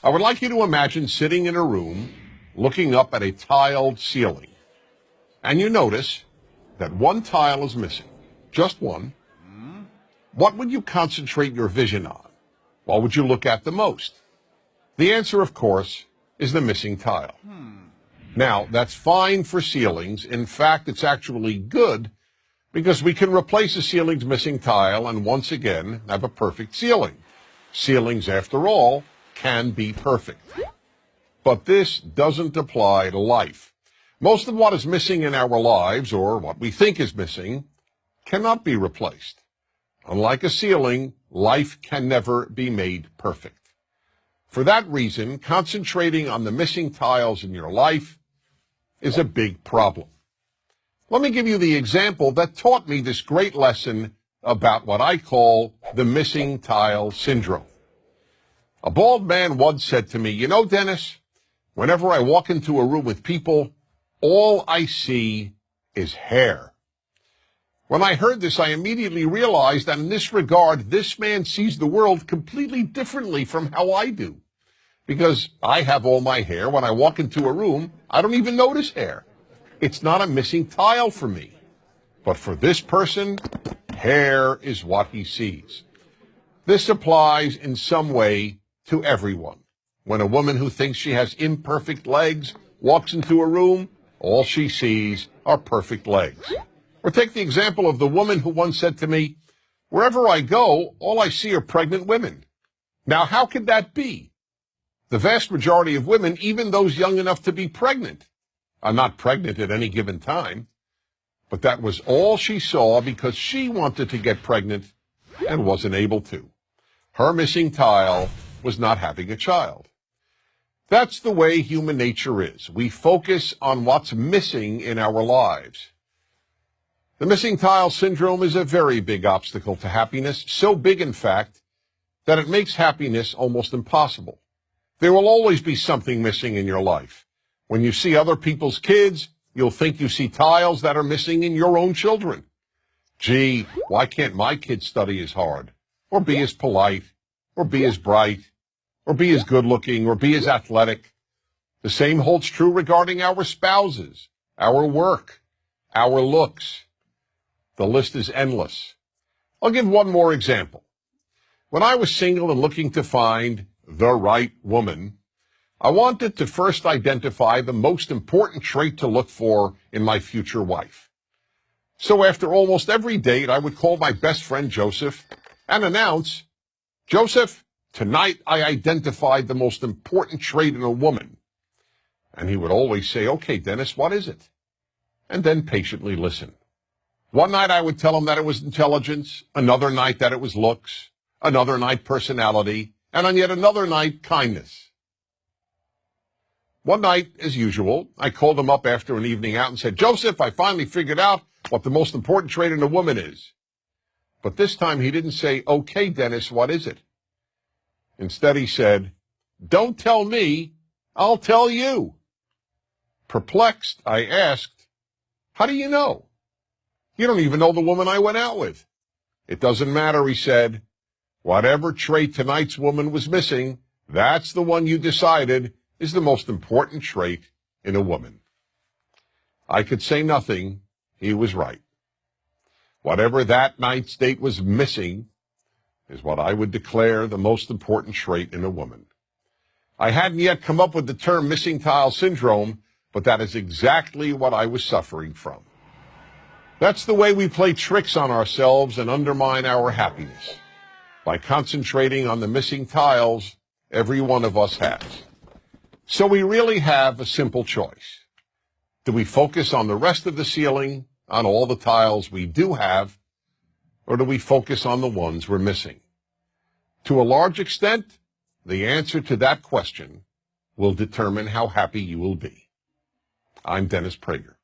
I would like you to imagine sitting in a room looking up at a tiled ceiling, and you notice that one tile is missing, just one. What would you concentrate your vision on? What would you look at the most? The answer, of course, is the missing tile. Now, that's fine for ceilings. In fact, it's actually good because we can replace a ceiling's missing tile and once again have a perfect ceiling. Ceilings, after all, can be perfect. But this doesn't apply to life. Most of what is missing in our lives, or what we think is missing, cannot be replaced. Unlike a ceiling, life can never be made perfect. For that reason, concentrating on the missing tiles in your life is a big problem. Let me give you the example that taught me this great lesson about what I call the missing tile syndrome. A bald man once said to me, "You know, Dennis, whenever I walk into a room with people, all I see is hair." When I heard this, I immediately realized that in this regard, this man sees the world completely differently from how I do. Because I have all my hair. When I walk into a room, I don't even notice hair. It's not a missing tile for me. But for this person, hair is what he sees. This applies in some way to everyone. When a woman who thinks she has imperfect legs walks into a room, all she sees are perfect legs. Or take the example of the woman who once said to me, "Wherever I go, all I see are pregnant women." Now, how could that be? The vast majority of women, even those young enough to be pregnant, are not pregnant at any given time. But that was all she saw because she wanted to get pregnant and wasn't able to. Her missing tile was not having a child. That's the way human nature is. We focus on what's missing in our lives. The missing tile syndrome is a very big obstacle to happiness, so big, in fact, that it makes happiness almost impossible. There will always be something missing in your life. When you see other people's kids, you'll think you see tiles that are missing in your own children. Gee, why can't my kid study as hard, or be as polite, or be as bright, or be as good-looking, or be as athletic? The same holds true regarding our spouses, our work, our looks. The list is endless. I'll give one more example. When I was single and looking to find the right woman, I wanted to first identify the most important trait to look for in my future wife. So after almost every date, I would call my best friend Joseph and announce, "Joseph, tonight I identified the most important trait in a woman." And he would always say, "Okay, Dennis, what is it?" And then patiently listen. One night I would tell him that it was intelligence, another night that it was looks, another night personality, and on yet another night kindness. One night, as usual, I called him up after an evening out and said, "Joseph, I finally figured out what the most important trait in a woman is." But this time he didn't say, "Okay, Dennis, what is it?" Instead he said, "Don't tell me, I'll tell you." Perplexed, I asked, "How do you know? You don't even know the woman I went out with." "It doesn't matter," he said. "Whatever trait tonight's woman was missing, that's the one you decided is the most important trait in a woman." I could say nothing. He was right. Whatever that night's date was missing is what I would declare the most important trait in a woman. I hadn't yet come up with the term missing tile syndrome, but that is exactly what I was suffering from. That's the way we play tricks on ourselves and undermine our happiness, by concentrating on the missing tiles every one of us has. So we really have a simple choice. Do we focus on the rest of the ceiling, on all the tiles we do have, or do we focus on the ones we're missing? To a large extent, the answer to that question will determine how happy you will be. I'm Dennis Prager.